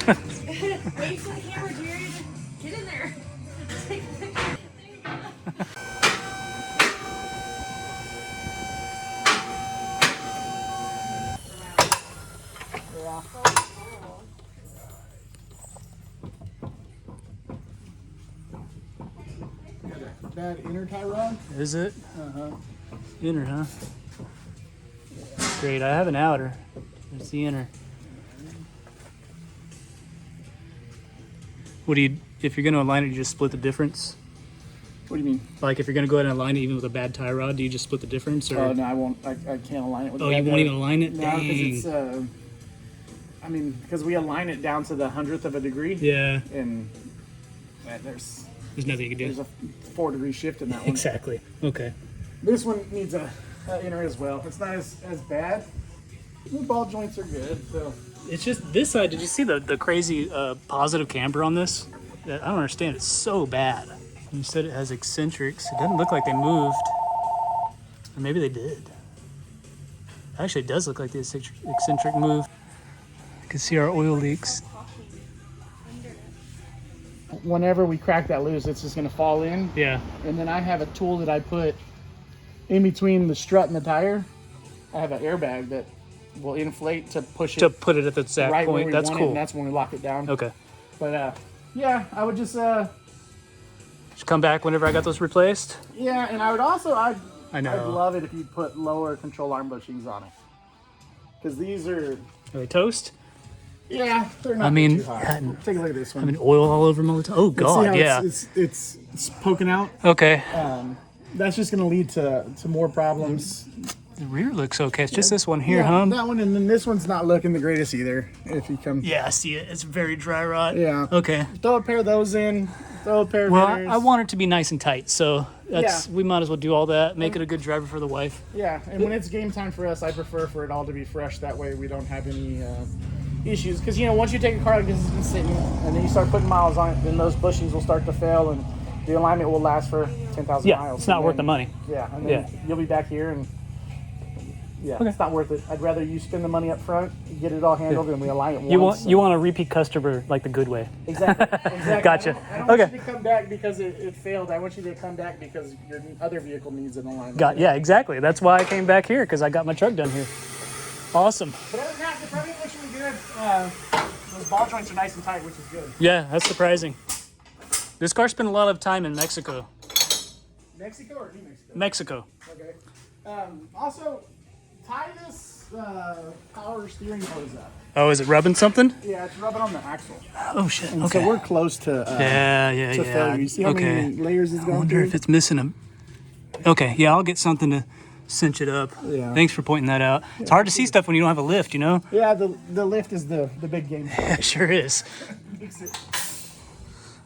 Wait for the camera, Jared. Get in there. Take a picture. There you go. Bad inner tie rod. Is it? Inner, huh? Great, I have an outer. There's the inner. What do you, if you're gonna align it, you just split the difference? What do you mean? Like if you're gonna go ahead and align it even with a bad tie rod, do you just split the difference? Or? Oh no, I won't. I can't align it with. Oh, that. you won't even align it? No, Dang. because it's. I mean, because we align it down to the 100th of a degree. Yeah, And there's nothing you can do. a 4-degree shift in that one. Exactly. Okay. This one needs a inner as well. It's not as bad. The ball joints are good. So It's just this side. Did you see the crazy positive camber on this? I don't understand. It's so bad. You said it has eccentrics. It doesn't look like they moved. Or maybe they did. Actually, it does look like the eccentric move. You can see our oil leaks. whenever we crack that loose, it's just going to fall in. Yeah. And then I have a tool that I put in between the strut and the tire. I have an airbag that will inflate to push it To put it at the exact right where point. we That's want it, cool. and that's when we lock it down. Okay. But yeah, I would just Just come back whenever I got those replaced. yeah, and I would also I know. I'd love it if you put lower control arm bushings on it, because these are Are they toast? yeah, they're not I mean, too hot. yeah, Take a look at this one. I mean, oil all over them all the time. Oh See God, how yeah. it's poking out. Okay. That's just going to lead to more problems. The rear looks okay. It's just this one here, Yeah, huh? that one, and then this one's not looking the greatest either. If you come, Yeah, I see it. It's very dry rot. yeah. Okay. Throw a pair of those in. Throw a pair of Well, hitters. I want it to be nice and tight, so that's Yeah. we might as well do all that. Make it a good driver for the wife. Yeah, and when it's game time for us, I prefer for it all to be fresh. That way we don't have any issues. Because, once you take a car like this has been sitting and then you start putting miles on it, then those bushings will start to fail and the alignment will last for 10,000 Yeah, miles. it's not And worth then- the money. Yeah, and then Yeah. you'll be back here and Okay. it's not worth it. I'd rather you spend the money up front, get it all handled, and we align it You once. want a repeat customer like the good way. Exactly. Gotcha. I don't want Okay. you to come back because it failed. I want you to come back because your other vehicle needs an alignment. Yeah, exactly. That's why I came back here because I got my truck done here. Awesome. But other than that, the front end looks really good. Those ball joints are nice and tight, which is good. Yeah, that's surprising. This car spent a lot of time in Mexico. Mexico or New Mexico? Mexico. Okay. Also, tie this power steering hose up. Oh, is it rubbing something? Yeah, it's rubbing on the axle. Oh shit. And Okay. so we're close to yeah. failure. You see how many layers it's I going wonder through? if it's missing them. Okay, yeah, I'll get something to cinch it up. Yeah. Thanks for pointing that out. It's hard to see stuff when you don't have a lift, you know? Yeah, the lift is the big game. It sure is.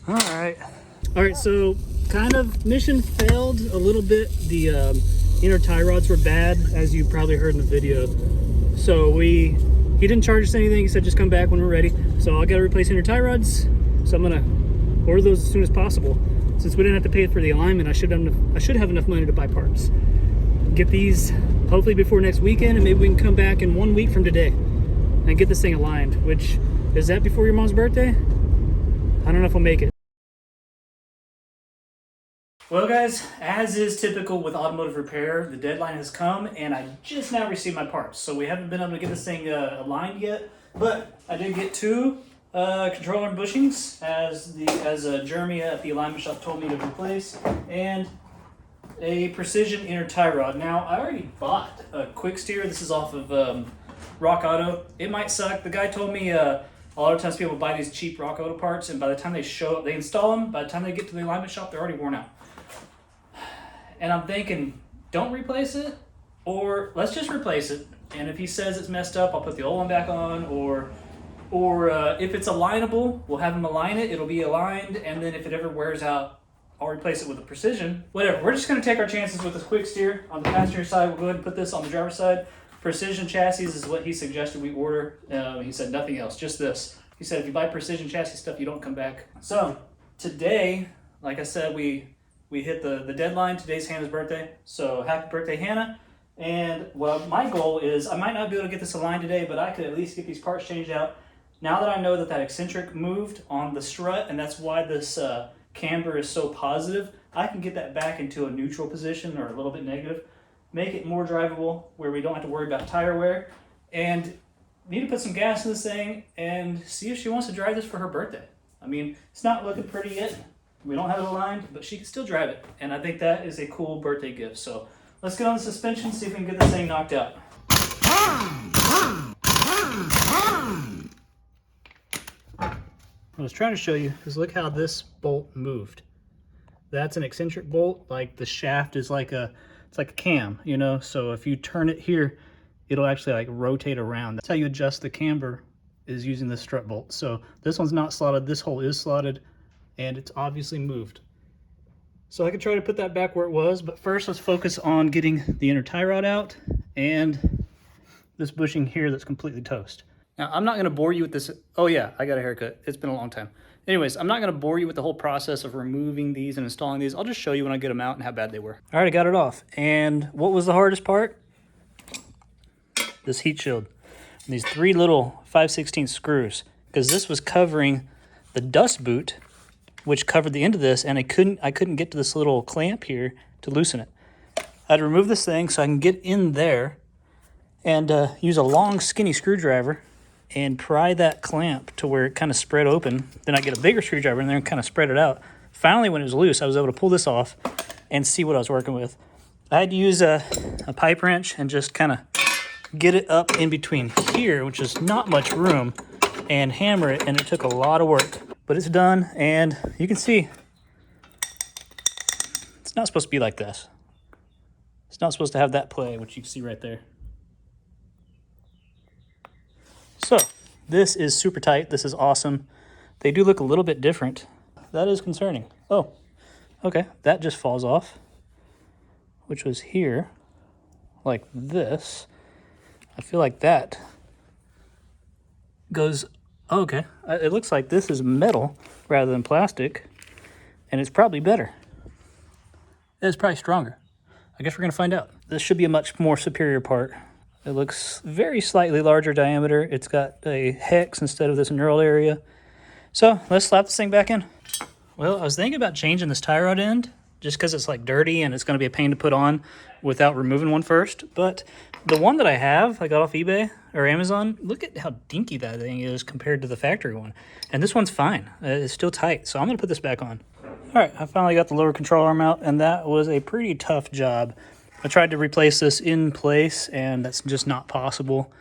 All right. All right, so kind of mission failed a little bit. The inner tie rods were bad, as you probably heard in the video. So he didn't charge us anything. He said just come back when we're ready. So I got to replace inner tie rods. So I'm gonna order those as soon as possible. Since we didn't have to pay for the alignment, I should have enough money to buy parts. Get these hopefully before next weekend, and maybe we can come back in 1 week from today and get this thing aligned. Which is that before your mom's birthday? I don't know if I'll make it. Well guys, as is typical with automotive repair, the deadline has come and I just now received my parts. So we haven't been able to get this thing aligned yet, but I did get two control arm bushings as Jeremy at the alignment shop told me to replace, and a precision inner tie rod. Now I already bought a quick steer. This is off of Rock Auto. It might suck. The guy told me A lot of times people buy these cheap rock auto parts, and by the time they show up, they install them, by the time they get to the alignment shop, they're already worn out. And I'm thinking, don't replace it, or let's just replace it. And if he says it's messed up, I'll put the old one back on, or if it's alignable, we'll have him align it, it'll be aligned, and then if it ever wears out, I'll replace it with a Precision. Whatever, we're just gonna take our chances with this quick steer. On the passenger side, we'll go ahead and put this on the driver's side. Precision chassis is what he suggested we order. He said nothing else, just this. He said if you buy Precision chassis stuff, you don't come back. So today, like I said, we hit the deadline. Today's Hannah's birthday, so happy birthday, Hannah. And well, my goal is, I might not be able to get this aligned today, but I could at least get these parts changed out. Now that I know that eccentric moved on the strut, and that's why this camber is so positive, I can get that back into a neutral position or a little bit negative, make it more drivable where we don't have to worry about tire wear, and need to put some gas in this thing and see if she wants to drive this for her birthday. I mean, it's not looking pretty yet. We don't have it aligned, but she can still drive it, and I think that is a cool birthday gift. So let's get on the suspension, see if we can get this thing knocked out. I was trying to show you, because look how this bolt moved. That's an eccentric bolt, like the shaft is like it's like a cam, you know? So if you turn it here, it'll actually like rotate around. That's how you adjust the camber, is using the strut bolt. So this one's not slotted, this hole is slotted, and it's obviously moved. So I could try to put that back where it was, but first let's focus on getting the inner tie rod out and this bushing here that's completely toast. Now, I'm not gonna bore you with this. Oh yeah, I got a haircut. It's been a long time. Anyways, I'm not gonna bore you with the whole process of removing these and installing these. I'll just show you when I get them out and how bad they were. All right, I got it off. And what was the hardest part? This heat shield. These 3 little 5/16 screws, because this was covering the dust boot, which covered the end of this, and I couldn't get to this little clamp here to loosen it. I had to remove this thing so I can get in there and use a long skinny screwdriver and pry that clamp to where it kind of spread open. Then I get a bigger screwdriver in there and kind of spread it out. Finally, when it was loose, I was able to pull this off and see what I was working with. I had to use a pipe wrench and just kind of get it up in between here, which is not much room, and hammer it, and it took a lot of work. But it's done, and you can see it's not supposed to be like this. It's not supposed to have that play, which you can see right there. So this is super tight. This is awesome. They do look a little bit different. That is concerning. Oh, okay. That just falls off, which was here like this. I feel like that goes, okay. It looks like this is metal rather than plastic, and it's probably better. It's probably stronger. I guess we're gonna find out. This should be a much more superior part. It looks very slightly larger diameter. It's got a hex instead of this knurled area. So let's slap this thing back in. Well, I was thinking about changing this tie rod end just because it's like dirty and it's going to be a pain to put on without removing one first. But the one that I have, I got off eBay or Amazon, look at how dinky that thing is compared to the factory one. And this one's fine. It's still tight. So I'm going to put this back on. All right, I finally got the lower control arm out, and that was a pretty tough job. I tried to replace this in place, and that's just not possible.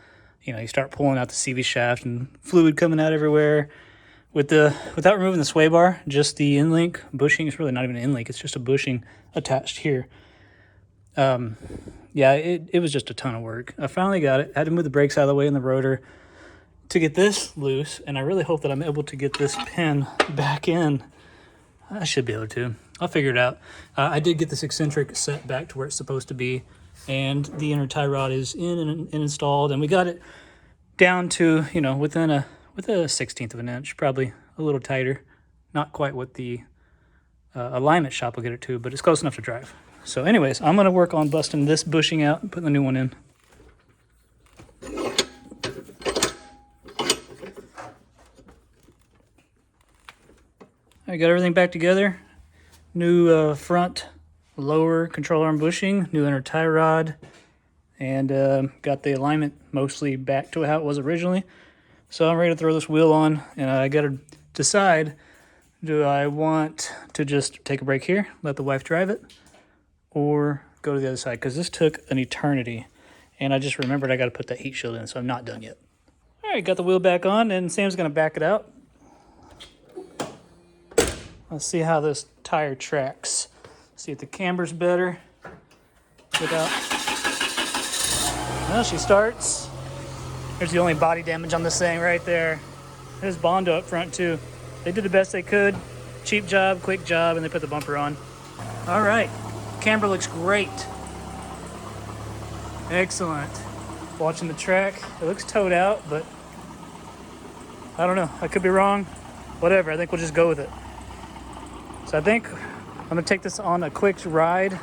You know, you start pulling out the CV shaft and fluid coming out everywhere. Without removing the sway bar, just the in-link bushing, it's really not even an in-link, it's just a bushing attached here. Yeah, it was just a ton of work. I finally got it. I had to move the brakes out of the way in the rotor to get this loose, and I really hope that I'm able to get this pin back in. I should be able to. I'll figure it out. I did get this eccentric set back to where it's supposed to be, and the inner tie rod is in and installed, and we got it down to, you know, within a 1/16 of an inch, probably a little tighter. Not quite what the alignment shop will get it to, but it's close enough to drive. So anyways, I'm going to work on busting this bushing out and putting the new one in. I got everything back together. New front lower control arm bushing, new inner tie rod, and got the alignment mostly back to how it was originally. So I'm ready to throw this wheel on, and I got to decide, do I want to just take a break here, let the wife drive it, or go to the other side? Because this took an eternity, and I just remembered I got to put that heat shield in, so I'm not done yet. All All right, got the wheel back on, and Sam's gonna back it out. Let's see how this tire tracks. See if the camber's better. Without. Well, she starts. There's the only body damage on this thing right there. There's Bondo up front too. They did the best they could. Cheap job, quick job, and they put the bumper on. All right, camber looks great. Excellent. Watching the track, it looks towed out, but I don't know. I could be wrong. Whatever, I think we'll just go with it. So I think I'm gonna take this on a quick ride.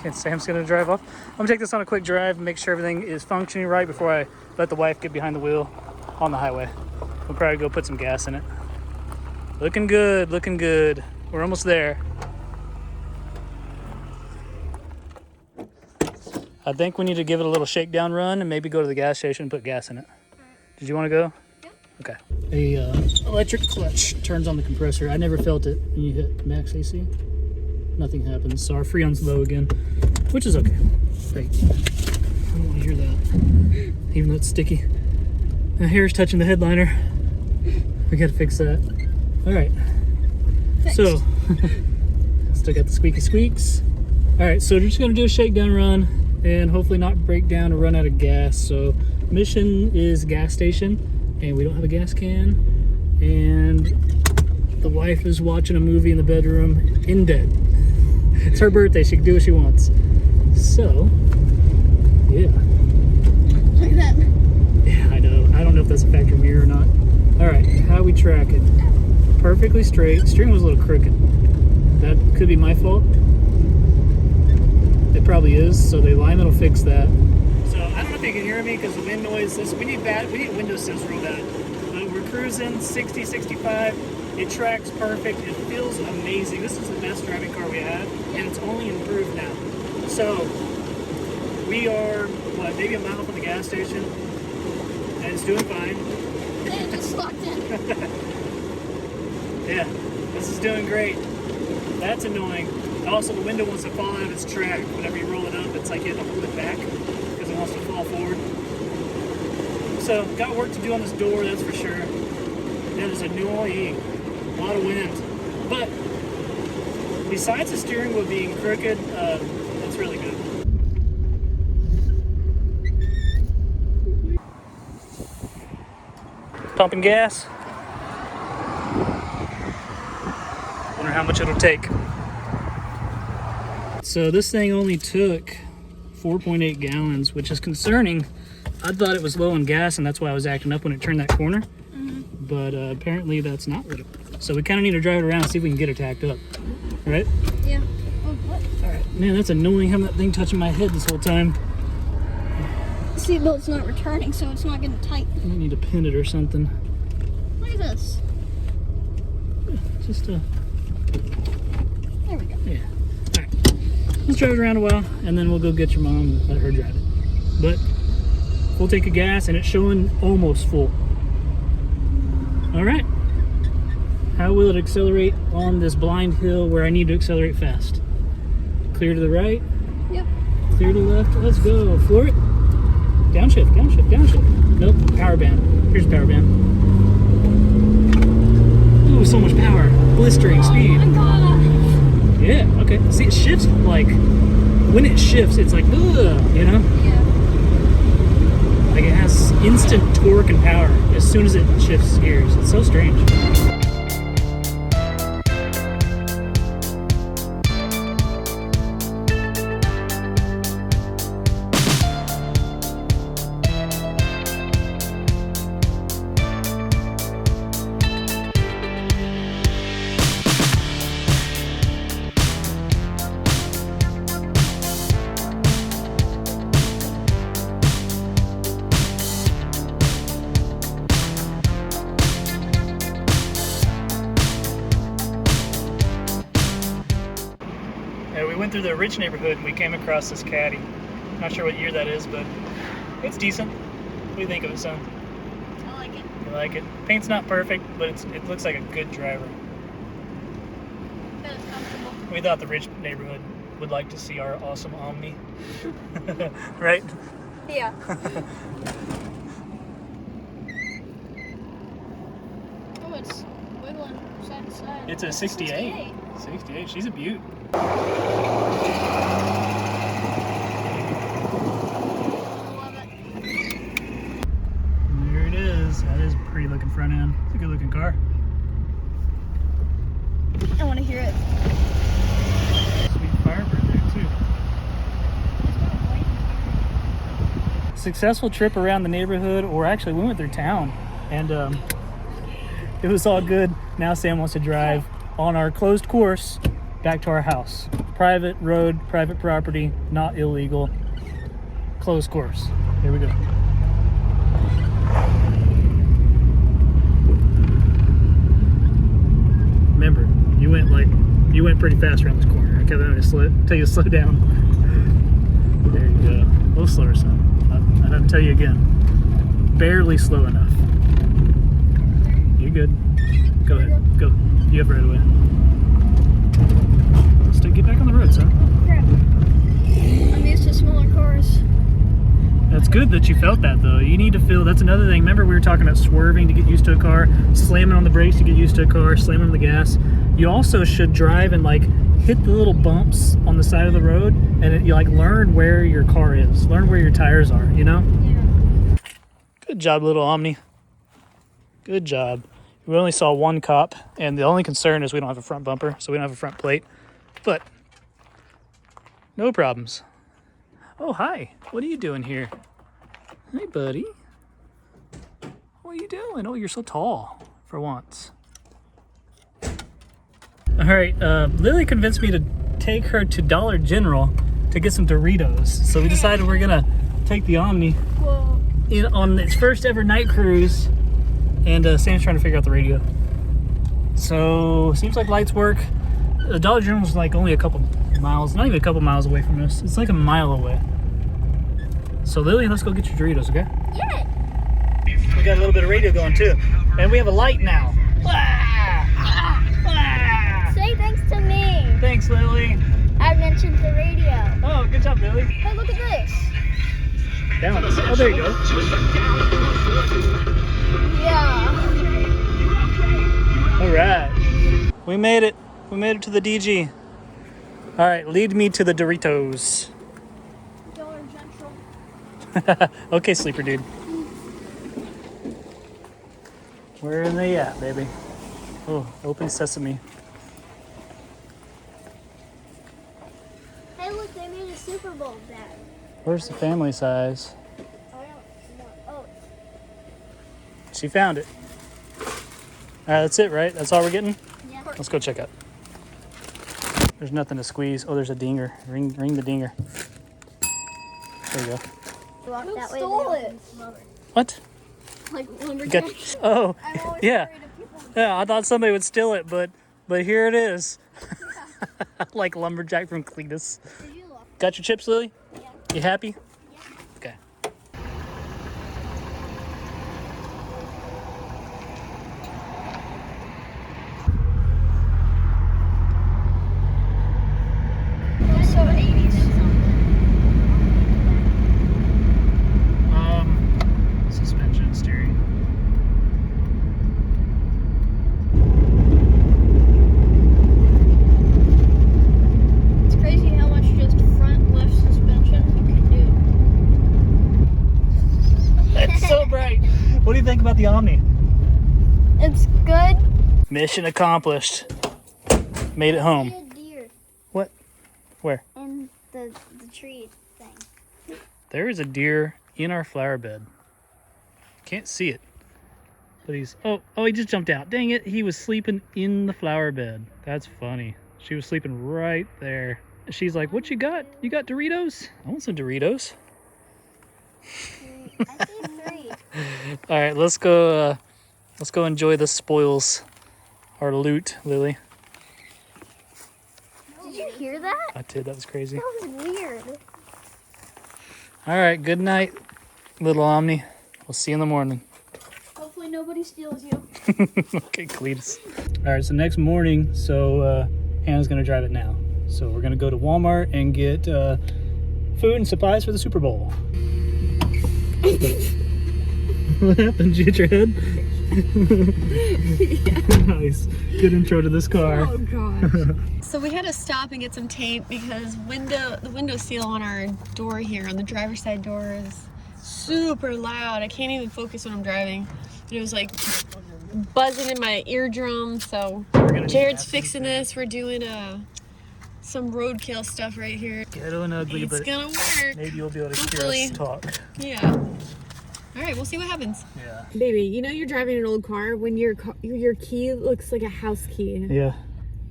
And Sam's gonna drive off. I'm gonna take this on a quick drive and make sure everything is functioning right before I let the wife get behind the wheel on the highway. We'll probably go put some gas in it. Looking good, looking good. We're almost there. I think we need to give it a little shakedown run and maybe go to the gas station and put gas in it. Did you want to go? Yeah. Okay. A electric clutch turns on the compressor. I never felt it when you hit max AC. Nothing happens. So our freon's low again, which is okay. Great. I don't want to hear that, even though it's sticky. My hair's touching the headliner. We gotta fix that. All right. Fixed. So, still got the squeaky squeaks. All right, so we're just gonna do a shakedown run and hopefully not break down or run out of gas. So, mission is gas station, and we don't have a gas can. And the wife is watching a movie in the bedroom in bed. It's her birthday, she can do what she wants. So, yeah. Look at that. Yeah, I know. I don't know if that's a factory mirror or not. All right, how we track it. Perfectly straight. Steering was a little crooked. That could be my fault. It probably is, so the alignment will fix that. So, I don't know if you can hear me because the wind noise, we need window assist real bad. But we're cruising 60, 65. It tracks perfect. It feels amazing. This is the best driving car we have, and it's only improved now. So we are, maybe a mile from the gas station, and it's doing fine. And it just locked in. Yeah, this is doing great. That's annoying. Also, the window wants to fall out of its track. Whenever you roll it up, it's like you have to hold it back because it wants to fall forward. So, got work to do on this door, that's for sure. That is annoying. A lot of wind. But besides the steering wheel being crooked, it's really good. Pumping gas. Wonder how much it'll take. So this thing only took 4.8 gallons, which is concerning. I thought it was low on gas, and that's why I was acting up when it turned that corner. But apparently that's not what it was. So we kind of need to drive it around and see if we can get her tacked up. Right? Yeah. Oh, what? All right. Man, that's annoying having that thing touching my head this whole time. The seatbelt's not returning, so it's not getting tight. I might need to pin it or something. Look at this. Just There we go. yeah. All right. Let's drive it around a while, and then we'll go get your mom and let her drive it. But we'll take a gas, and it's showing almost full. All right. How will it accelerate on this blind hill where I need to accelerate fast? Clear to the right. Yep. Clear to the left. Let's go. Floor it. Downshift, downshift, downshift. Nope. Power band. Here's power band. Ooh, so much power. Blistering speed. Oh my god. Yeah, okay. See, it shifts like, when it shifts, it's like, ugh, you know? Yeah. Like it has instant torque and power as soon as it shifts gears. It's so strange. We went through the rich neighborhood and we came across this caddy. Not sure what year that is, but it's decent. What do you think of it, son? I like it. You like it? Paint's not perfect, but it looks like a good driver. But it's comfortable. We thought the rich neighborhood would like to see our awesome Omni. Right? Yeah. It's a 68. 68. She's a beaut. I love it. There it is. That is a pretty looking front end. It's a good looking car. I want to hear it. Sweet Firebird there too. Successful trip around the neighborhood, or actually we went through town, and it was all good. Now Sam wants to drive on our closed course back to our house. Private road, private property, not illegal. Closed course. Here we go. Remember, you went pretty fast around this corner. I kept having to tell you to slow down. There you go. A little slower, son. I have to tell you again. Barely slow enough. You're good. Go ahead. Go. You have right away. Get back on the road, son. Oh, crap. I'm used to smaller cars. That's good that you felt that, though. You need to feel. That's another thing. Remember, we were talking about swerving to get used to a car, slamming on the brakes to get used to a car, slamming on the gas. You also should drive and like hit the little bumps on the side of the road, and you like learn where your car is, learn where your tires are. You know? Yeah. Good job, little Omni. Good job. We only saw one cop, and the only concern is we don't have a front bumper, so we don't have a front plate. But no problems. Oh, hi. What are you doing here? Hey, buddy. What are you doing? Oh, you're so tall for once. All right, Lily convinced me to take her to Dollar General to get some Doritos. So we decided we're gonna take the Omni on its first ever night cruise. And Sam's trying to figure out the radio. So seems like lights work. The Dollar General's like only a couple miles, not even a couple miles away from us. It's like a mile away. So Lily, let's go get your Doritos, okay? Yeah. We got a little bit of radio going too. And we have a light now. Say thanks to me. Thanks, Lily. I mentioned the radio. Oh, good job, Lily. Hey, look at this. Down. Oh, there you go. Yeah. All right. We made it. We made it to the DG. All right, lead me to the Doritos. Dollar General. Okay, sleeper dude. Where are they at, baby? Oh, open sesame. Hey, look, they made a Super Bowl bag. Where's the family size? I don't know. Oh, She found it. All right, that's it, right? That's all we're getting? yeah. Let's go check out. There's nothing to squeeze. Oh, there's a dinger. Ring the dinger. There you go. Who stole it? What? Like Got, lumberjacks. oh, I'm always yeah. afraid of people. Yeah, I thought somebody would steal it, but here it is. Like lumberjack from Cletus. Did you look? Got your chips, Lily? Yeah. You happy? Yeah. Okay. That's so 80s. Suspension, steering. It's crazy how much just front left suspension you can do. It's so bright. What do you think about the Omni? It's good. Mission accomplished. Made it home. A deer What? Where? in the tree thing. There is a deer in our flower bed. Can't see it. But he just jumped out. Dang it, he was sleeping in the flower bed. That's funny. She was sleeping right there. She's like, what you got? You got Doritos? I want some Doritos. I see 3. All right, let's go enjoy the spoils. Our loot, Lily. Did you hear that? I did, that was crazy. That was weird. All right, good night, little Omni. We'll see you in the morning. Hopefully nobody steals you. Okay, Cletus. All right, so next morning, Hannah's gonna drive it now. So we're gonna go to Walmart and get food and supplies for the Super Bowl. What happened? Did you hit your head? Nice. Good intro to this car. Oh gosh. So we had to stop and get some tape because the window seal on our door here, on the driver's side door, is super loud. I can't even focus when I'm driving. It was like buzzing in my eardrum. So Jared's fixing this. We're doing some roadkill stuff right here. Ghetto and ugly, It's but gonna work. maybe you'll be able to hear Hopefully. us talk. Yeah. All right, we'll see what happens. Yeah. Baby, you know you're driving an old car when your key looks like a house key. Yeah.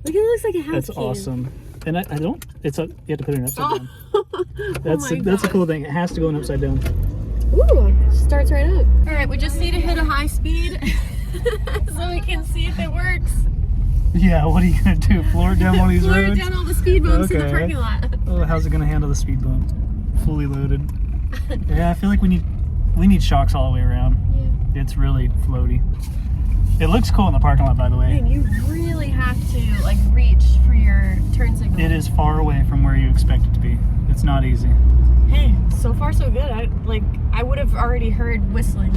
Like it looks like a house That's key. awesome. And I don't. You have to put it upside down. That's my that's a God. cool thing. It has to go in upside down. Ooh, starts right up. All right, we just need to hit a high speed so we can see if it works. Yeah. What are you gonna do? Floor it down one of these Floor roads? down all the speed bumps in the Okay. parking lot. Oh, how's it gonna handle the speed bump? Fully loaded. Yeah, I feel like we need shocks all the way around. Yeah. It's really floaty. It looks cool in the parking lot, by the way. Man, you really have to like reach for your turn signal. It is far away from where you expect it to be. It's not easy. Hey, so far so good. I would have already heard whistling.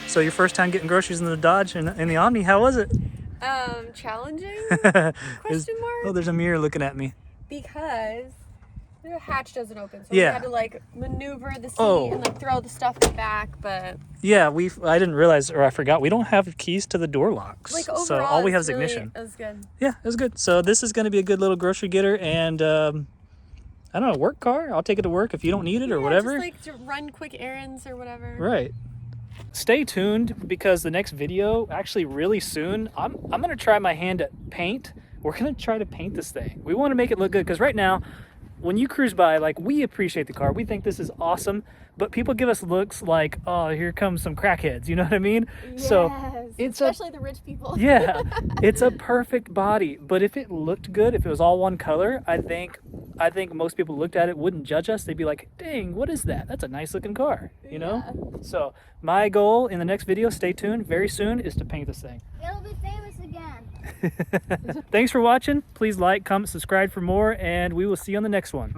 So your first time getting groceries in the Dodge and in the Omni, how was it? Challenging? There's- Question mark? Oh, there's a mirror looking at me. Because the hatch doesn't open, so Yeah. we had to like maneuver the seat Oh. and like throw the stuff back. But Yeah, I didn't realize, or I forgot, we don't have keys to the door locks. like overall, so all we have is it's really- ignition. It was good. Yeah, it was good. So this is going to be a good little grocery getter, and I don't know, work car. I'll take it to work if you don't need it or Yeah, whatever. Just like to run quick errands or whatever. Right. Stay tuned because the next video, actually really soon, I'm going to try my hand at paint. We're going to try to paint this thing. We want to make it look good because right now, when you cruise by, like, we appreciate the car. We think this is awesome, but people give us looks like, oh, here comes some crackheads. You know what I mean? Yes, So it's especially the rich people. yeah, it's a perfect body. But if it looked good, if it was all one color, I think most people looked at it wouldn't judge us. They'd be like, dang, what is that? That's a nice looking car, you know? So my goal in the next video, stay tuned, very soon, is to paint this thing. It'll be famous again. Thanks for watching. Please like, comment, subscribe for more, and we will see you on the next one.